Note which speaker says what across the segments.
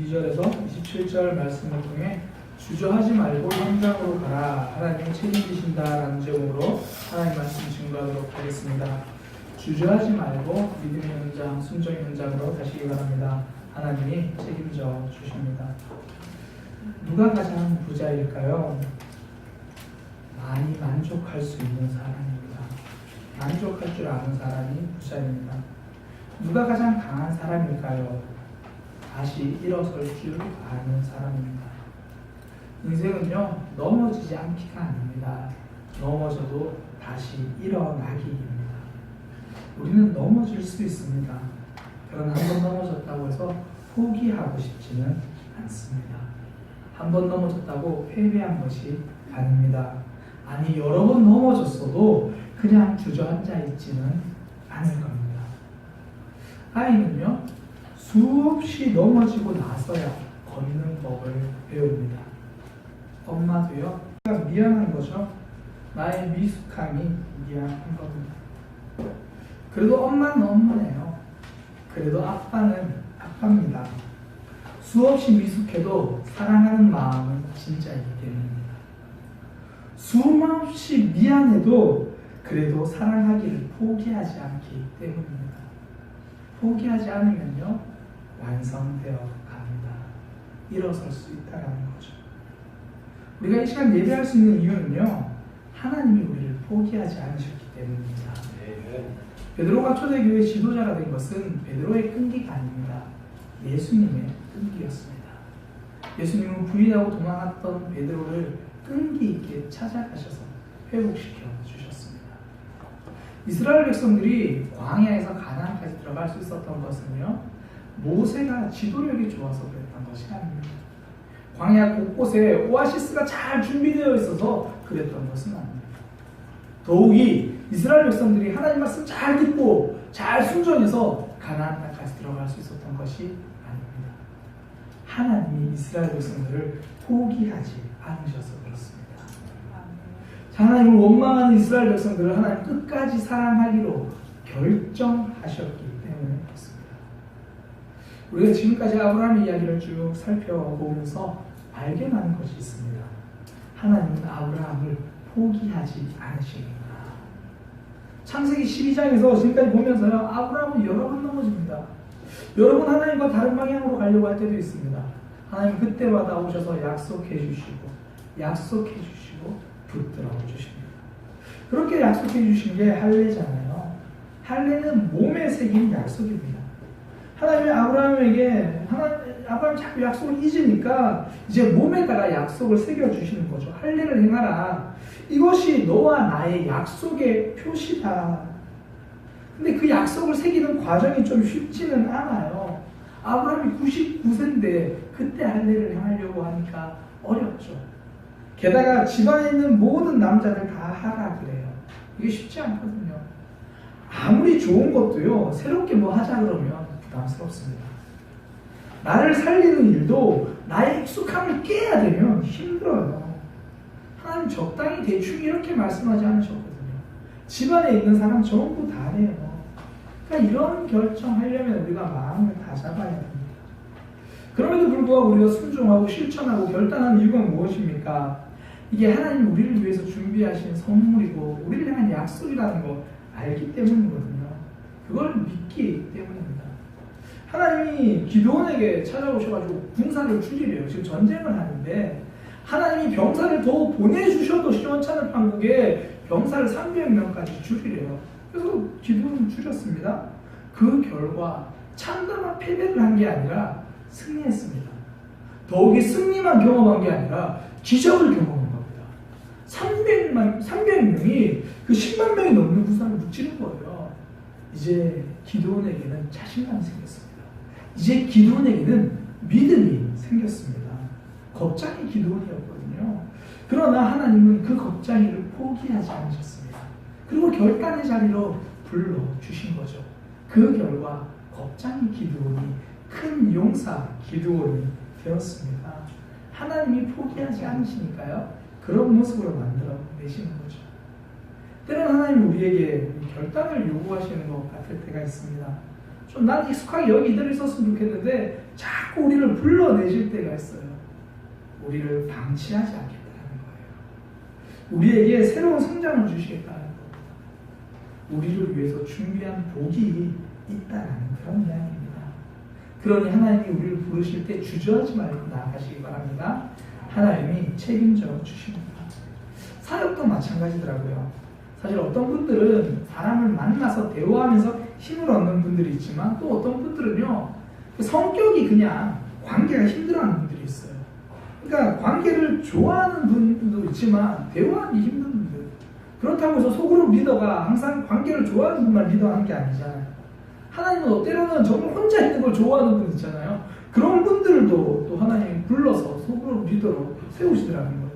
Speaker 1: 22절에서 27절 말씀을 통해 주저하지 말고 현장으로 가라. 하나님이 책임지신다라는 제목으로 하나님 말씀 증거하도록 하겠습니다. 주저하지 말고 믿음의 현장, 순종의 현장으로 가시기 바랍니다. 하나님이 책임져 주십니다. 누가 가장 부자일까요? 많이 만족할 수 있는 사람입니다. 만족할 줄 아는 사람이 부자입니다. 누가 가장 강한 사람일까요? 다시 일어설 줄 아는 사람입니다. 인생은요, 넘어지지 않기가 아닙니다. 넘어져도 다시 일어나기입니다. 우리는 넘어질 수 있습니다. 그러나 한 번 넘어졌다고 해서 포기하고 싶지는 않습니다. 한 번 넘어졌다고 패배한 것이 아닙니다. 아니, 여러 번 넘어졌어도 그냥 주저앉아 있지는 않을 겁니다. 아이는요, 수없이 넘어지고 나서야 걷는 법을 배웁니다. 엄마도요, 미안한 거죠. 나의 미숙함이 미안한 겁니다. 그래도 엄마는 엄마네요. 그래도 아빠는 아빠입니다. 수없이 미숙해도 사랑하는 마음은 진짜이기 때문입니다. 수없이 미안해도 그래도 사랑하기를 포기하지 않기 때문입니다. 포기하지 않으면요, 완성되어 갑니다. 일어설 수 있다는 거죠. 우리가 이 시간 예배할 수 있는 이유는요, 하나님이 우리를 포기하지 않으셨기 때문입니다. 베드로가 초대교회 지도자가 된 것은 베드로의 끈기가 아닙니다. 예수님의 끈기였습니다. 예수님은 부인하고 도망갔던 베드로를 끈기 있게 찾아가셔서 회복시켜 주셨습니다. 이스라엘 백성들이 광야에서 가나안까지 들어갈 수 있었던 것은요, 모세가 지도력이 좋아서 그랬던 것이 아닙니다. 광야 곳곳에 오아시스가 잘 준비되어 있어서 그랬던 것은 아닙니다. 더욱이 이스라엘 백성들이 하나님 말씀 잘 듣고 잘 순종해서 가나안 땅까지 들어갈 수 있었던 것이 아닙니다. 하나님이 이스라엘 백성들을 포기하지 않으셔서 그렇습니다. 하나님을 원망하는 이스라엘 백성들을 하나님 끝까지 사랑하기로 결정하셨기 때문에 그렇습니다. 우리가 지금까지 아브라함의 이야기를 쭉 살펴보면서 발견하는 것이 있습니다. 하나님은 아브라함을 포기하지 않으십니다. 창세기 12장에서 지금까지 보면서요, 아브라함은 여러 번 넘어집니다. 여러 번 하나님과 다른 방향으로 가려고 할 때도 있습니다. 하나님 그때마다 오셔서 약속해 주시고 붙들어 주십니다. 그렇게 약속해 주신 게 할례잖아요. 할례는 몸에 새긴 약속입니다. 하나님이 아브라함에게 아브라함이 자꾸 약속을 잊으니까 이제 몸에다가 약속을 새겨주시는 거죠. 할례를 행하라. 이것이 너와 나의 약속의 표시다. 근데 그 약속을 새기는 과정이 좀 쉽지는 않아요. 아브라함이 99세인데 그때 할례를 행하려고 하니까 어렵죠. 게다가 집안에 있는 모든 남자들 다 하라 그래요. 이게 쉽지 않거든요. 아무리 좋은 것도요, 새롭게 뭐 하자 그러면 부담스럽습니다. 나를 살리는 일도 나의 익숙함을 깨야 되면 힘들어요. 하나님 적당히 대충 이렇게 말씀하지 않으셨거든요. 집안에 있는 사람 전부 다 해요. 그러니까 이런 결정하려면 우리가 마음을 다 잡아야 됩니다. 그럼에도 불구하고 우리가 순종하고 실천하고 결단하는 이유가 무엇입니까? 이게 하나님 우리를 위해서 준비하신 선물이고 우리를 향한 약속이라는 거 알기 때문이거든요. 그걸 믿기 때문입니다. 하나님이 기드온에게 찾아오셔가지고 군사를 줄이래요. 지금 전쟁을 하는데 하나님이 병사를 더 보내주셔도 시원찮을 판국에 병사를 300명까지 줄이래요. 그래서 기드온은 줄였습니다. 그 결과 참담한 패배를 한 게 아니라 승리했습니다. 더욱이 승리만 경험한 게 아니라 기적을 경험한 겁니다. 300명이 그 10만 명이 넘는 군사를 무찌른 거예요. 이제 기드온에게는 자신감이 생겼습니다. 이제 기드온에게는 믿음이 생겼습니다. 겁쟁이 기드온이었거든요. 그러나 하나님은 그 겁쟁이를 포기하지 않으셨습니다. 그리고 결단의 자리로 불러주신 거죠. 그 결과 겁쟁이 기드온이 큰 용사 기드온이 되었습니다. 하나님이 포기하지 않으시니까요, 그런 모습으로 만들어 내시는 거죠. 때로는 하나님이 우리에게 결단을 요구하시는 것 같을 때가 있습니다. 좀 난 익숙하게 여기 이대로 있었으면 좋겠는데 자꾸 우리를 불러내실 때가 있어요. 우리를 방치하지 않겠다는 거예요. 우리에게 새로운 성장을 주시겠다는 겁니다. 우리를 위해서 준비한 복이 있다는 그런 이야기입니다. 그러니 하나님이 우리를 부르실 때 주저하지 말고 나아가시기 바랍니다. 하나님이 책임져 주십니다. 사역도 마찬가지더라고요. 사실 어떤 분들은 사람을 만나서 대화하면서 힘을 얻는 분들이 있지만 또 어떤 분들은요, 성격이 그냥 관계가 힘들어하는 분들이 있어요. 그러니까 관계를 좋아하는 분도 있지만 대화하기 힘든 분들. 그렇다고 해서 속으로 리더가 항상 관계를 좋아하는 분만 리더하는 게 아니잖아요. 하나님은 때로는 정말 혼자 있는 걸 좋아하는 분 있잖아요. 그런 분들도 또 하나님이 불러서 속으로 리더로 세우시더라는 거예요.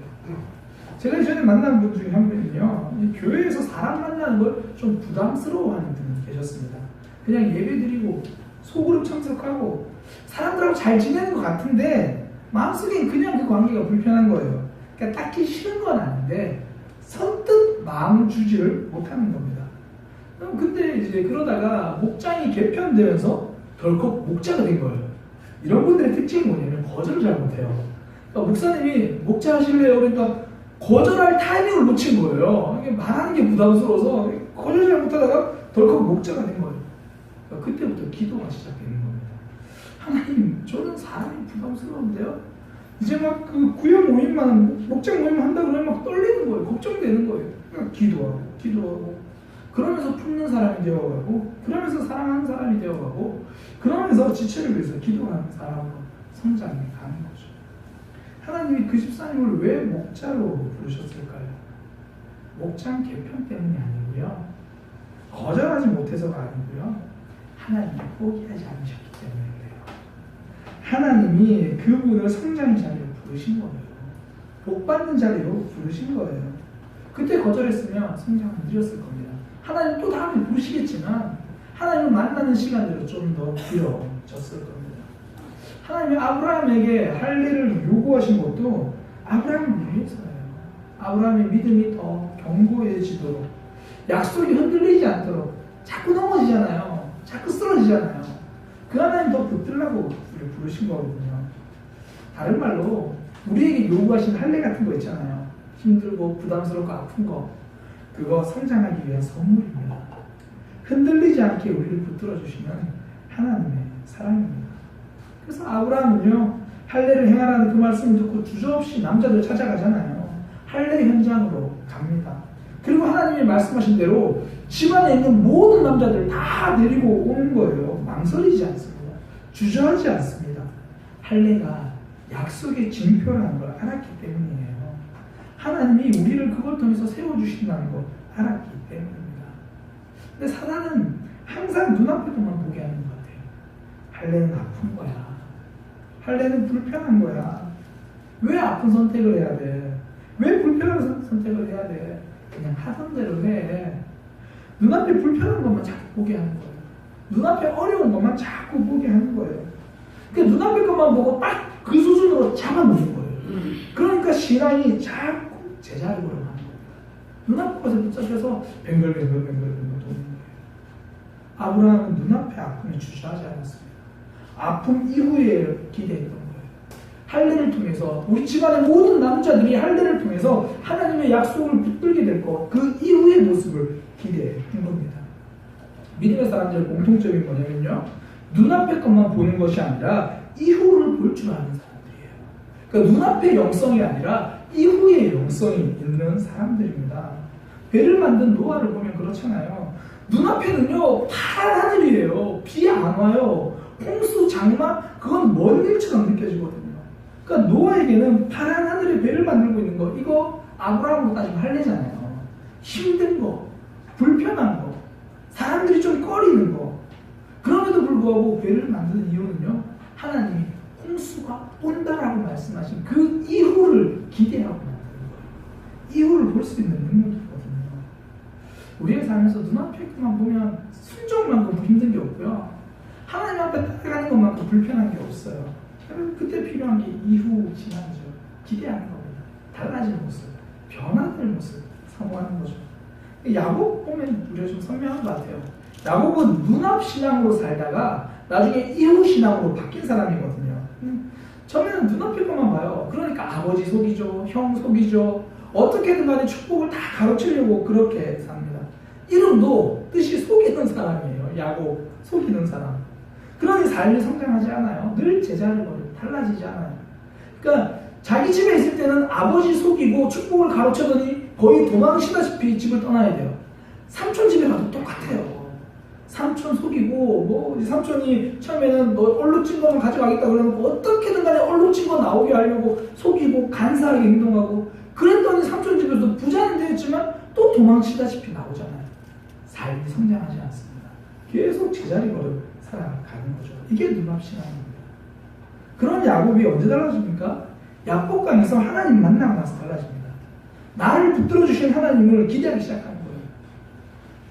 Speaker 1: 제가 이전에 만난 분 중에 한 분은요, 교회에서 사람 만나는 걸 좀 부담스러워하는 분이 계셨습니다. 그냥 예배드리고 속으로 참석하고 사람들하고 잘 지내는 것 같은데 마음속엔 그냥 그 관계가 불편한 거예요. 그러니까 딱히 싫은 건 아닌데 선뜻 마음 주지를 못하는 겁니다. 근데 이제 그러다가 목장이 개편되면서 덜컥 목자가 된 거예요. 이런 분들의 특징이 뭐냐면 거절을 잘 못해요. 그러니까 목사님이 목자 하실래요? 그러니까 거절할 타이밍을 놓친 거예요. 이게 말하는 게 부담스러워서 거절 잘 못하다가 덜컥 목자가 된 거예요. 그러니까 그때부터 기도가 시작되는 겁니다. 하나님, 저는 사람이 부담스러운데요. 이제 막 그 구역 모임만, 목장 모임 한다 그러면 막 떨리는 거예요. 걱정되는 거예요. 그러니까 기도하고. 그러면서 품는 사람이 되어가고, 그러면서 사랑하는 사람이 되어가고, 그러면서 지체를 위해서 기도하는 사람으로 성장해 가는 거죠. 하나님이 그 집사님을 왜 목자로 부르셨을까요? 목장 개편 때문이 아니고요. 거절하지 못해서가 아니고요. 하나님이 포기하지 않으셨기 때문에 그래요. 하나님이 그분을 성장의 자리로 부르신 거예요. 복받는 자리로 부르신 거예요. 그때 거절했으면 성장은 느렸을 겁니다. 하나님 또 다음에 부르시겠지만 하나님을 만나는 시간들은 좀 더 길어졌을 겁니다. 하나님이 아브라함에게 할 일을 요구하신 것도 아브라함을 위해서예요. 아브라함의 믿음이 더 견고해지도록, 약속이 흔들리지 않도록. 자꾸 넘어지잖아요. 자꾸 쓰러지잖아요. 그 하나님 더 붙들라고 우리를 부르신 거거든요. 다른 말로 우리에게 요구하신 할례 같은 거 있잖아요. 힘들고 부담스럽고 아픈 거, 그거 성장하기 위한 선물입니다. 흔들리지 않게 우리를 붙들어 주시는 하나님의 사랑입니다. 그래서 아브라함은요, 할례를 행하라는 그 말씀을 듣고 주저없이 남자들 찾아가잖아요. 할례 현장으로 갑니다. 그리고 하나님이 말씀하신 대로 집안에 있는 모든 남자들 다 데리고 오는 거예요. 망설이지 않습니다. 주저하지 않습니다. 할례가 약속의 징표라는 걸 알았기 때문이에요. 하나님이 우리를 그걸 통해서 세워주신다는 걸 알았기 때문입니다. 근데 사단은 항상 눈앞에도만 보게 하는 것 같아요. 할례는 아픈 거야. 할례는 불편한 거야. 왜 아픈 선택을 해야 돼? 왜 불편한 선택을 해야 돼? 그냥 하던 대로 해. 눈앞에 불편한 것만 자꾸 보게 하는 거예요. 눈앞에 어려운 것만 자꾸 보게 하는 거예요. 그러니까 눈앞에 것만 보고 딱 그 수준으로 잡아놓는 거예요. 그러니까 신앙이 자꾸 제자리로 가는 거예요. 눈앞에 것에 붙잡혀서 뱅글뱅글 도는 거예요. 아브라함은 눈앞에 아픔에 주저하지 않았습니다. 아픔 이후에 기대했던 거예요. 할례를 통해서 우리 집안의 모든 남자들이 할례를 통해서 하나님의 약속을 붙들게 될 것, 그 이후의 모습을 기대했던 겁니다. 믿음의 사람들의 공통점이 뭐냐면요, 눈앞의 것만 보는 것이 아니라 이후를 볼 줄 아는 사람들이에요. 그러니까 눈앞의 영성이 아니라 이후의 영성이 있는 사람들입니다. 배를 만든 노아를 보면 그렇잖아요. 눈앞에는요, 파란 하늘이에요. 비 안 와요. 홍수, 장마, 그건 먼 일처럼 느껴지거든요. 그러니까 노아에게는 파란 하늘에 배를 만들고 있는 거, 이거 아브라함으로 따지면 할례잖아요. 힘든 거, 불편한 거, 사람들이 좀 꺼리는 거. 그럼에도 불구하고 배를 만드는 이유는요, 하나님이 홍수가 온다라고 말씀하신 그 이후를 기대하고 만드는 거예요. 이후를 볼 수 있는 능력이거든요. 우리의 삶에서 눈앞에 것만 보면 순종만큼 힘든 게 없고요, 하나님 앞에 따라가는 것만큼 불편한 게 없어요. 그때 필요한 게 이후 지나죠. 기대하는 겁니다. 달라질 모습, 변화될 모습 사모하는 거죠. 야곱 보면 우리가 좀 선명한 것 같아요. 야곱은 눈앞 신앙으로 살다가 나중에 이웃신앙으로 바뀐 사람이거든요. 처음에는 눈앞에 것만 봐요. 그러니까 아버지 속이죠, 형 속이죠. 어떻게든 간에 축복을 다 가로채려고 그렇게 삽니다. 이름도 뜻이 속이는 사람이에요. 야곱, 속이는 사람. 그러니 삶이 성장하지 않아요. 늘 제자를 버리고 달라지지 않아요. 그러니까 자기 집에 있을 때는 아버지 속이고 축복을 가로채더니 거의 도망치다시피 집을 떠나야 돼요. 삼촌 집에 가도 똑같아요. 삼촌 속이고 뭐 삼촌이 처음에는 너 얼룩진 거만 가져가겠다 그러면 어떻게든 간에 얼룩진 거 나오게 하려고 속이고 간사하게 행동하고 그랬더니 삼촌 집에서 부자는 되었지만 또 도망치다시피 나오잖아요. 삶이 성장하지 않습니다. 계속 제자리 걸어 살아가는 거죠. 이게 눈앞 신앙입니다. 그런 야곱이 언제 달라집니까? 야곱강에서 하나님 만나고 나서 달라집니다. 나를 붙들어 주신 하나님을 기대하기 시작하는 거예요.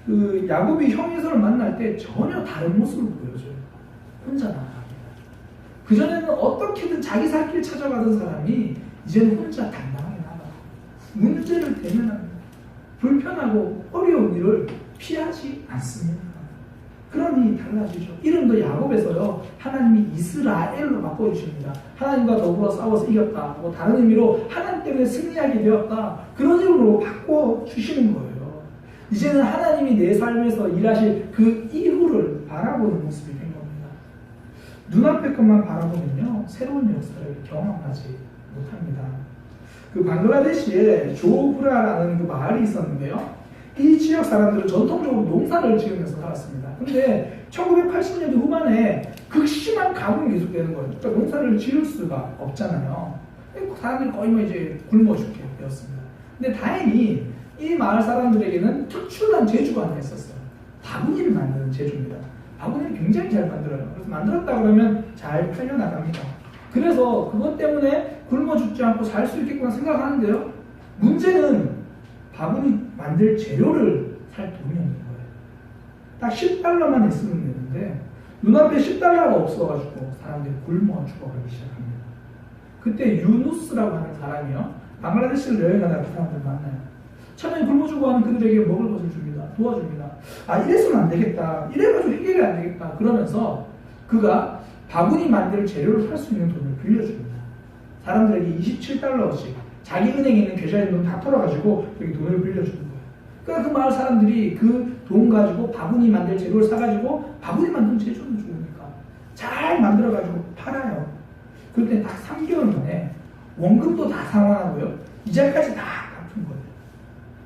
Speaker 1: 그 야곱이 형 에서를 만날 때 전혀 다른 모습을 보여줘요. 혼자 나갑니다. 그전에는 어떻게든 자기 살 길 찾아가던 사람이 이제는 혼자 당당하게 나가고 문제를 대면합니다. 불편하고 어려운 일을 피하지 않습니다. 그러니 달라지죠. 이름도 야곱에서요, 하나님이 이스라엘로 바꿔주십니다. 하나님과 더불어 싸워서 이겼다. 뭐 다른 의미로 하나님 때문에 승리하게 되었다. 그런 이름으로 바꿔주시는 거예요. 이제는 하나님이 내 삶에서 일하실 그 이후를 바라보는 모습이 된 겁니다. 눈앞의 것만 바라보면요, 새로운 역사를 경험하지 못합니다. 그 방글라데시에 조브라라는 그 마을이 있었는데요. 이 지역 사람들은 전통적으로 농사를 지으면서 살았습니다. 근데 1980년대 후반에 극심한 가뭄이 계속되는 거예요. 그러니까 농사를 지을 수가 없잖아요. 사람들이 거의 뭐 이제 굶어 죽게 되었습니다. 근데 다행히 이 마을 사람들에게는 특출난 재주가 하나 있었어요. 바구니를 만드는 재주입니다. 바구니를 굉장히 잘 만들어요. 그래서 만들었다 그러면 잘 팔려나갑니다. 그래서 그것 때문에 굶어 죽지 않고 살 수 있겠구나 생각하는데요. 문제는 바구니 만들 재료를 살 돈이 없는 거예요. 딱 10달러만 있으면 되는데 눈앞에 10달러가 없어가지고 사람들이 굶어 죽어가기 시작합니다. 그때 유누스라고 하는 사람이요, 방글라데시를 여행하다가 그 사람들 만나요. 처음에 굶어 죽어하는 그들에게 먹을 것을 줍니다. 도와줍니다. 아, 이래서는 안 되겠다. 이래가지고 해결이 안 되겠다. 그러면서 그가 바구니 만들 재료를 살 수 있는 돈을 빌려줍니다. 사람들에게 27달러씩 자기 은행에 있는 계좌에 있는 돈 다 털어가지고 여기 돈을 빌려주는 거예요. 그러니까 그 마을 사람들이 그 돈 가지고 바구니 만들 재료를 사가지고 바구니 만드는 재료는 좋으니까 잘 만들어가지고 팔아요. 그때 딱 3개월 만에 원금도 다 상환하고요, 이자까지 다 갚은 거예요.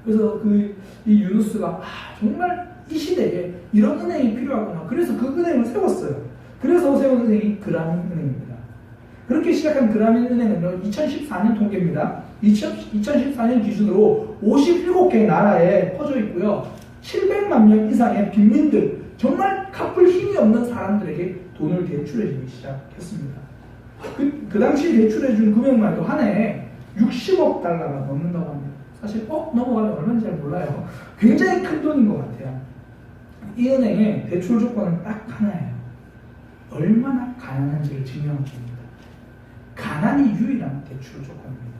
Speaker 1: 그래서 이 유누스가 정말 이 시대에 이런 은행이 필요하구나. 그래서 그 은행을 세웠어요. 그래서 세운 은행이 그라민 은행입니다. 그렇게 시작한 그라민 은행은요, 2014년 통계입니다. 2014년 기준으로 57개 나라에 퍼져 있고요. 700만 명 이상의 빈민들, 정말 갚을 힘이 없는 사람들에게 돈을 대출해주기 시작했습니다. 그 당시 대출해준 금액만 해도 한 해에 60억 달러가 넘는다고 합니다. 사실 넘어가면 얼마인지 잘 몰라요. 굉장히 큰 돈인 것 같아요. 이 은행의 대출 조건은 딱 하나예요. 얼마나 가난한지를 증명한 겁니다. 가난이 유일한 대출 조건입니다.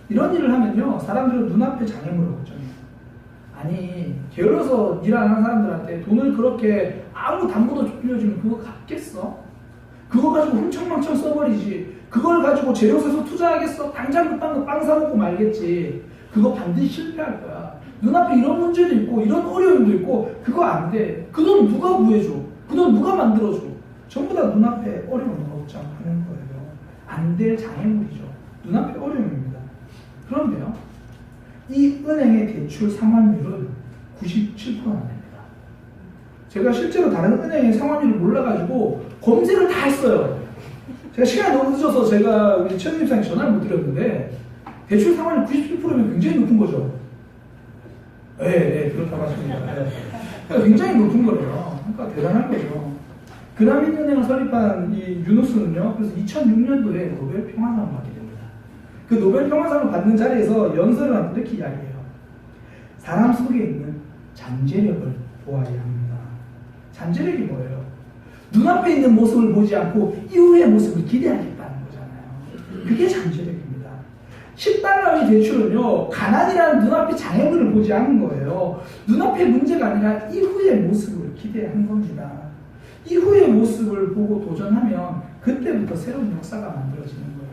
Speaker 1: 이런 일을 하면요, 사람들은 눈앞에 장애물을 걱정해요. 아니, 게을러서 일 안 하는 사람들한테 돈을 그렇게 아무 담보도 빌려주면 그거 갚겠어? 그거 가지고 흥청망청 써버리지. 그걸 가지고 재료 사서 투자하겠어? 당장 급한 거 빵 사먹고 말겠지. 그거 반드시 실패할 거야. 눈앞에 이런 문제도 있고 이런 어려움도 있고 그거 안 돼. 그 돈 누가 구해줘? 그 돈 누가 만들어줘? 전부 다 눈앞에 어려움을 걱정하는 거예요. 안 될 장애물이죠. 눈앞에 어려움입니다. 그런데요, 이 은행의 대출 상환율은 97%나 됩니다. 제가 실제로 다른 은행의 상환율을 몰라가지고 검색을 다 했어요. 제가 시간이 너무 늦어서 제가 우리 최은입사님 전화를 못 드렸는데 대출 상환율 97%면 굉장히 높은 거죠. 네, 그렇다고 하십니다. 네. 굉장히 높은 거래요. 그러니까 대단한 거죠. 그라민 은행을 설립한 이 유누스는요, 그래서 2006년도에 노벨 평화상을 받게 됩니다. 그 노벨 평화상을 받는 자리에서 연설을 하면서 이렇게 이야기해요. 사람 속에 있는 잠재력을 보아야 합니다. 잠재력이 뭐예요? 눈앞에 있는 모습을 보지 않고 이후의 모습을 기대하겠다는 거잖아요. 그게 잠재력입니다. 10달러의 대출은요, 가난이라는 눈앞의 장애물을 보지 않은 거예요. 눈앞의 문제가 아니라 이후의 모습을 기대한 겁니다. 이후의 모습을 보고 도전하면 그때부터 새로운 역사가 만들어지는 거예요.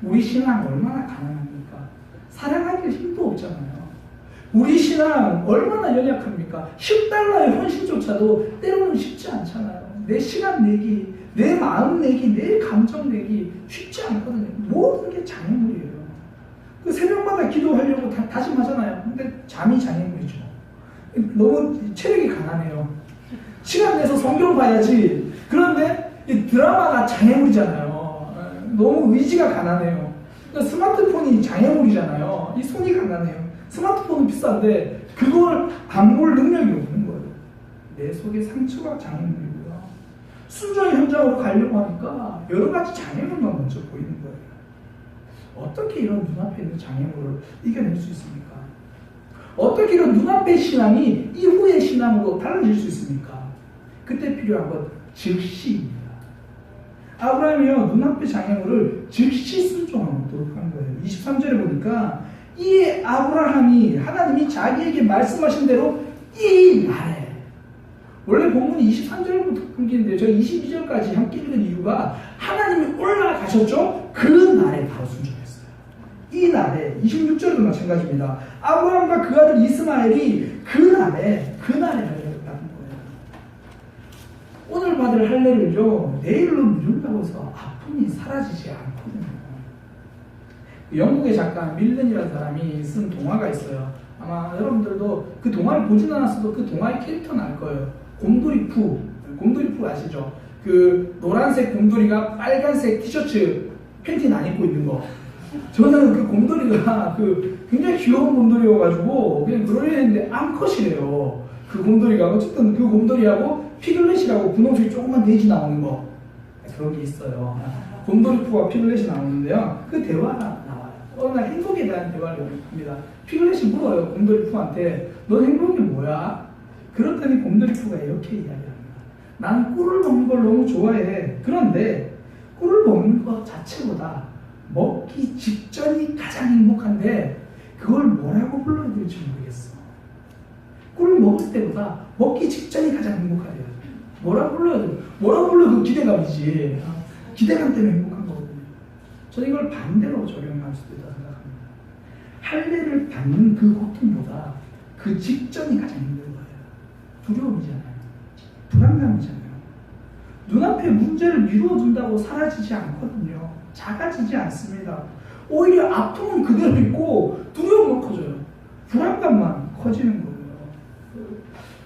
Speaker 1: 우리 신앙 얼마나 가난합니까? 사랑하기 힘도 없잖아요. 우리 신앙 얼마나 연약합니까? 10달러의 헌신조차도 때로는 쉽지 않잖아요. 내 시간 내기, 내 마음 내기, 내 감정 내기 쉽지 않거든요. 모든 게 장애물이에요. 그 새벽마다 기도하려고 다짐하잖아요. 근데 잠이 장애물이죠. 너무 체력이 강하네요. 시간 내서 성경 봐야지. 그런데 이 드라마가 장애물이잖아요. 너무 의지가 가난해요. 그러니까 스마트폰이 장애물이잖아요. 이 손이 가난해요. 스마트폰은 비싼데 그걸 안 볼 능력이 없는 거예요. 내 속에 상처가 장애물이고요. 순종의 현장으로 가려고 하니까 여러 가지 장애물만 먼저 보이는 거예요. 어떻게 이런 눈앞에 있는 장애물을 이겨낼 수 있습니까? 어떻게 이런 눈앞의 신앙이 이후의 신앙으로 달라질 수 있습니까? 그때 필요한 건 즉시입니다. 아브라함이요, 눈앞의 장애물을 즉시 순종하도록 한 거예요. 23절에 보니까 이 아브라함이 하나님이 자기에게 말씀하신 대로 이 날에, 원래 본문이 23절부터 끊기는데요. 제가 22절까지 함께 읽은 이유가 하나님이 올라가셨죠? 그 날에 바로 순종했어요. 이 날에, 26절도 마찬가지입니다. 아브라함과 그 아들 이스마엘이 그 날에 할례를 받은 거예요. 오늘 받을 할례를요, 내일로 미룬다고 해서 아픔이 사라지지 않거든요. 영국의 작가 밀런이라는 사람이 쓴 동화가 있어요. 아마 여러분들도 그 동화를 보진 않았어도 그 동화의 캐릭터는 알 거예요. 곰돌이 푸 아시죠? 그 노란색 곰돌이가 빨간색 티셔츠 팬티는 안 입고 있는 거. 저는 그 곰돌이가 그 굉장히 귀여운 곰돌이여가지고 그냥 그러려 했는데 암컷이래요. 그 곰돌이가 어쨌든 그 곰돌이하고 피글렛이라고 분홍색이 조그만 돼지 나오는 거, 그런 게 있어요. 곰돌이 푸와 피글렛이 나오는데요. 그 대화가 나와요. 어느 날 행복에 대한 대화를 합니다. 피글렛이 물어요, 곰돌이 푸한테. 너 행복이 뭐야? 그렇더니 곰돌이 푸가 이렇게 이야기합니다. 나는 꿀을 먹는 걸 너무 좋아해. 그런데 꿀을 먹는 것 자체보다 먹기 직전이 가장 행복한데 그걸 뭐라고 불러야 될지 모르겠어. 꿀을 먹을 때보다 먹기 직전이 가장 행복하대요. 뭐라고 불러야 돼? 뭐라고 불러도 기대감이지. 기대감 때문에 행복한 거거든요. 저는 이걸 반대로 적용할 수도 있다고 생각합니다. 할례를 받는 그 고통보다 그 직전이 가장 힘든 거예요. 두려움이잖아요. 불안감이잖아요. 눈앞에 문제를 미루어둔다고 사라지지 않거든요. 작아지지 않습니다. 오히려 아픔은 그대로 있고 두려움은 커져요. 불안감만 커지는 거예요.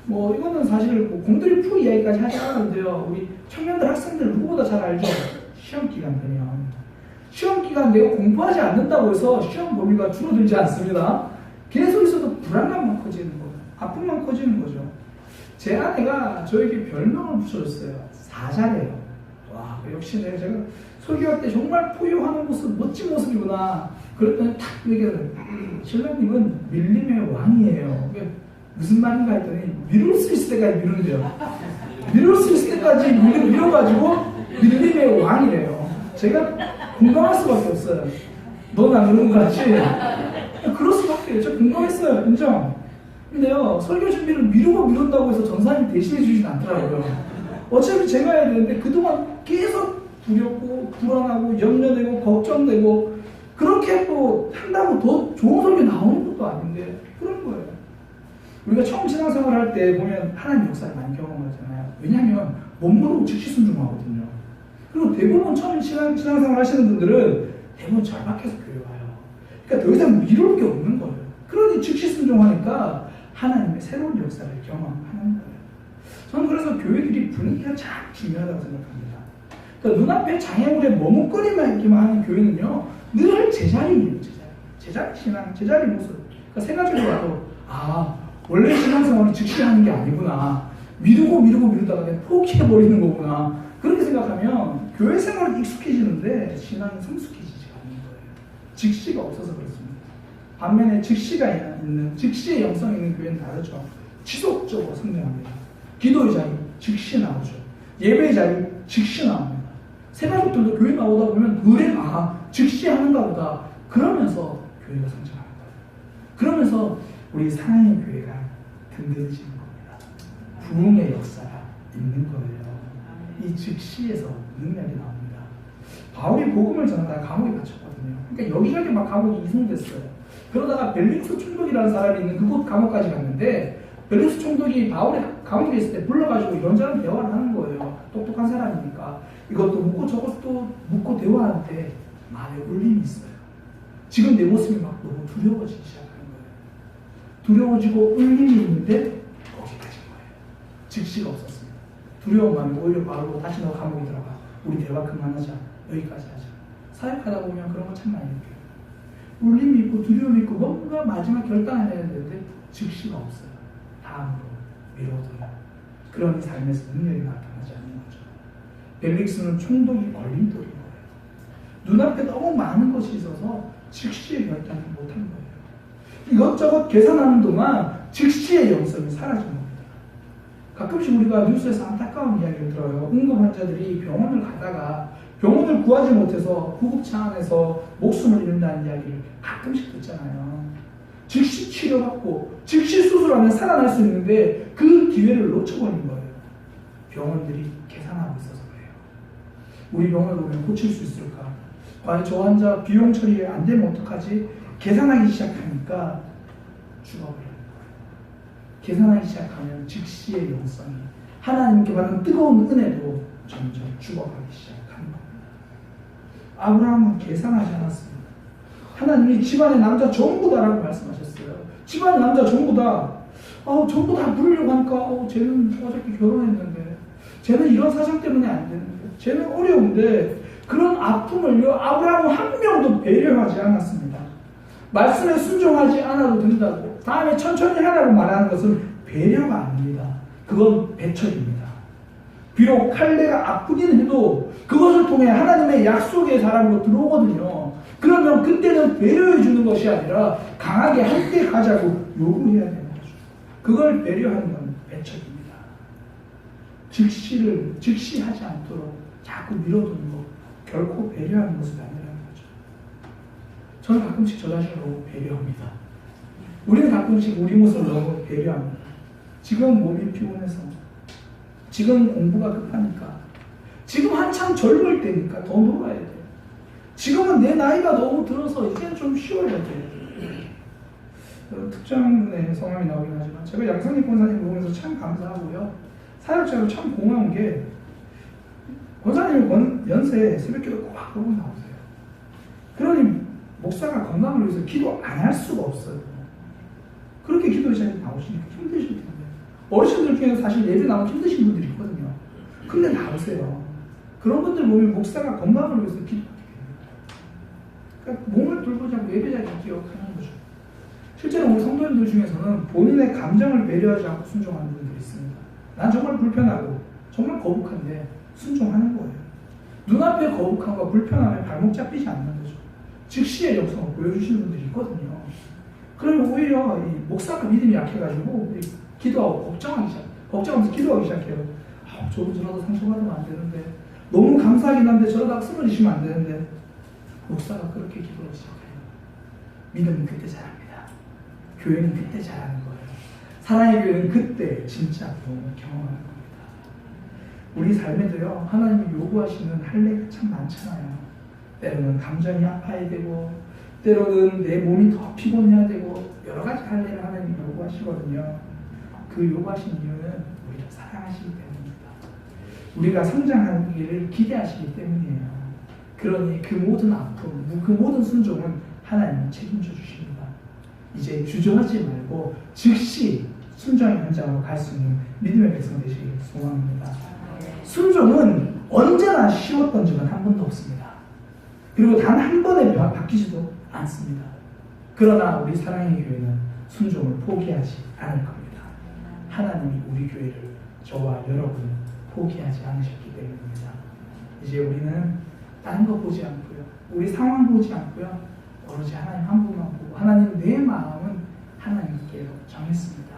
Speaker 1: 뭐 이거는 사실 뭐 곰돌이 푸 이야기까지 하지 않았는데요. 우리 청년들, 학생들 누구보다 잘 알죠. 시험 기간 되면 시험 기간 내가 공부하지 않는다고 해서 시험 범위가 줄어들지 않습니다. 계속 있어도 불안감만 커지는 거예요. 아픔만 커지는 거죠. 제 아내가 저에게 별명을 붙여줬어요. 사자래요. 와, 역시 제가 설교할 때 정말 포효하는 모습, 멋진 모습이구나. 그랬더니 탁 얘기를, 신랑님은 밀림의 왕이에요. 무슨 말인가 했더니 미룰 수 있을 때까지 미룬대요. 미룰 수 있을 때까지 밀어가지고 밀림의 왕이래요. 제가 공감할 수밖에 없어요. 넌 안 그런 거 같지? 그럴 수밖에. 저 공감했어요. 인정. 근데요, 설교 준비를 미룬다고 해서 전사님 대신해 주진 않더라고요. 어차피 제가 해야 되는데 그동안 계속 두렵고 불안하고 염려되고 걱정되고 그렇게 또 한다고 더 좋은 설교 나오는 것도 아닌데 그런 거예요. 우리가 처음 신앙생활 할 때 보면 하나님 역사를 많이 경험하잖아요. 왜냐하면 못 모르고 즉시 순종하거든요. 그리고 대부분 처음 신앙생활 하시는 분들은 대부분 절박해서 교회 와요. 그러니까 더 이상 미룰 게 없는 거예요. 그러니 즉시 순종하니까 하나님의 새로운 역사를 경험하는 거예요. 저는 그래서 교회들이 분위기가 참 중요하다고 생각합니다. 그러니까 눈앞에 장애물에 머뭇거리만 있기만 하는 교회는요, 늘 제자리예요. 제자리 신앙, 제자리 모습. 그러니까 세 가지로 봐도 원래 신앙생활은 즉시 하는 게 아니구나. 미루다가 그냥 포기해버리는 거구나. 그렇게 생각하면 교회 생활은 익숙해지는데 신앙이 성숙해지지 않는 거예요. 즉시가 없어서 그렇습니다. 반면에 즉시가 있는, 즉시의 영성이 있는 교회는 다르죠. 지속적으로 성장합니다. 기도의 자리 즉시 나오죠. 예배의 자리 즉시 나옵니다. 새가족들도 교회 나오다 보면 즉시 하는가 보다. 그러면서 교회가 성장하는 거예요. 그러면서 우리 사랑의 교회가 든든해지는 겁니다. 부흥의 역사가 있는 거예요. 이 즉시에서 능력이 나옵니다. 바울이 복음을 전하다가 감옥에 갇혔거든요. 그러니까 여기저기 막 감옥이 이송됐어요. 그러다가 벨릭스 총독이라는 사람이 있는 그곳 감옥까지 갔는데 벨릭스 총독이 바울이 감옥에 있을 때 불러가지고 이런저런 대화를 하는 거예요. 똑똑한 사람이니까. 이것도 묻고 저것도 묻고 대화하는데 마음에 울림이 있어요. 지금 내 모습이 막 너무 두려워지기 시작하는 거예요. 두려워지고 울림이 있는데 거기까지인 거예요. 즉시가 없었습니다. 두려운 마음이 오히려 바울로 다시 너 감옥에 들어가. 우리 대화 그만하자. 여기까지 하자. 사역하다 보면 그런 거 참 많이 느껴요. 울림이 있고 두려움이 있고 뭔가 마지막 결단을 해야 되는데 즉시가 없어요. 다음으로 미뤄둬요. 그런 삶에서 능력이 나타나지 않는 거죠. 벨릭스는 총독이 걸림돌인 거예요. 눈앞에 너무 많은 것이 있어서 즉시의 결단을 못한 거예요. 이것저것 계산하는 동안 즉시의 영성이 사라진 겁니다. 가끔씩 우리가 뉴스에서 안타까운 이야기를 들어요. 응급 환자들이 병원을 가다가 병원을 구하지 못해서 구급차 안에서 목숨을 잃는다는 이야기를 가끔씩 듣잖아요. 즉시 치료받고 즉시 수술하면 살아날 수 있는데 그 기회를 놓쳐버린 거예요. 병원들이 계산하고 있어서 그래요. 우리 병원을 오면 고칠 수 있을까? 과연 저 환자 비용 처리 안 되면 어떡하지? 계산하기 시작하니까 죽어버려요. 계산하기 시작하면 즉시의 영성이 하나님께 받은 뜨거운 은혜도 점점 죽어가기 시작합니다. 아브라함은 계산하지 않았습니다. 하나님이 집안의 남자 전부 다라고 말씀하셨어요. 집안의 남자 전부 다. 전부 다 부르려고 하니까 쟤는 어저께 결혼했는데 쟤는 이런 사정 때문에 안 되는데 쟤는 어려운데 그런 아픔을요 아브라함은 한 명도 배려하지 않았습니다. 말씀에 순종하지 않아도 된다고 다음에 천천히 하라고 말하는 것은 배려가 아닙니다. 그건 배척입니다. 비록 칼레가 아프긴 해도 그것을 통해 하나님의 약속의 사람으로 들어오거든요. 그러면 그때는 배려해 주는 것이 아니라 강하게 함께 가자고 요구해야 되는 거죠. 그걸 배려하는 건 배척입니다. 즉시하지 않도록 자꾸 밀어두는 것 결코 배려하는 모습이 아니라는 거죠. 저는 가끔씩 저 자신을 너무 배려합니다. 우리는 가끔씩 우리 모습을 너무 배려합니다. 지금 몸이 피곤해서 지금 공부가 급하니까 지금 한참 젊을 때니까 더 놀아야 돼. 지금은 내 나이가 너무 들어서 이제는 좀 쉬어야 돼. 특정 분의 성함이 나오긴 하지만 제가 양성립 권사님 보면서 참 감사하고요. 사역자로 참 고마운 게 권사님 연세에 새벽기도 꼭 하고 나오세요. 그러니 목사가 건강을 위해서 기도 안 할 수가 없어요. 그렇게 기도의 자리에 나오시니까 힘드실 텐데 어르신들 중에서 사실 예배 나오면 힘드신 분들이 있거든요. 근데 나오세요. 그런 분들 보면 목사가 건강을 위해서 기도하게 됩니다. 그러니까 몸을 돌보자고 예배자리에 기억하는 거죠. 실제로 우리 성도님들 중에서는 본인의 감정을 배려하지 않고 순종하는 분들이 있습니다. 난 정말 불편하고 정말 거북한데 순종하는 거예요. 눈앞에 거북함과 불편함에 발목 잡히지 않는 거죠. 즉시의 역성을 보여주시는 분들이 있거든요. 그러면 오히려 이 목사가 믿음이 약해가지고 기도하고 걱정하면서 기도하기 시작해요. 저분 저러다 상처받으면 안 되는데 너무 감사하긴 한데 저러다 쓰러지시면 안 되는데 목사가 그렇게 기도를 시작해요. 믿음은 그때 자랍니다. 교회는 그때 자라는 거예요. 사랑의 교회는 그때 진짜 도움을 경험하는 겁니다. 우리 삶에도요 하나님이 요구하시는 할례가 참 많잖아요. 때로는 감정이 아파야 되고 때로는 내 몸이 더 피곤해야 되고 여러 가지 할례를 하나님이 요구하시거든요. 그 요구하신 이유는 우리를 사랑하시기 때문입니다. 우리가 성장하기를 기대하시기 때문이에요. 그러니 그 모든 아픔, 그 모든 순종은 하나님이 책임져 주십니다. 이제 주저하지 말고 즉시 순종의 현장으로 갈 수 있는 믿음의 백성 되시길 소망합니다. 순종은 언제나 쉬웠던 적은 한 번도 없습니다. 그리고 단 한 번에 바뀌지도 않습니다. 그러나 우리 사랑의 교회는 순종을 포기하지 않을 겁니다. 하나님이 우리 교회를 저와 여러분을 포기하지 않으셨기 때문입니다. 이제 우리는 다른 거 보지 않고요. 우리 상황 보지 않고요. 오로지 하나님 한 분만 보고 하나님 내 마음은 하나님께로 정했습니다.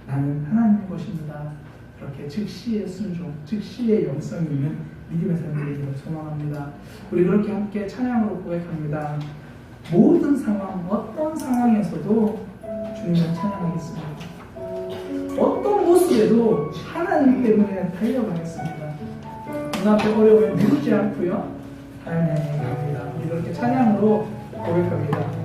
Speaker 1: 나는 하나님의 것입니다. 이렇게 즉시의 순종, 즉시의 영성이 있는 믿음의 삶을 되기를 소망합니다. 우리 그렇게 함께 찬양으로 고백합니다. 모든 상황, 어떤 상황에서도 주님을 찬양하겠습니다. 어떤 모습에도 하나님 때문에 달려가겠습니다. 눈앞에 어려움에 미루지 않고요. 하나님 갑니다. 우리 그렇게 찬양으로 고백합니다.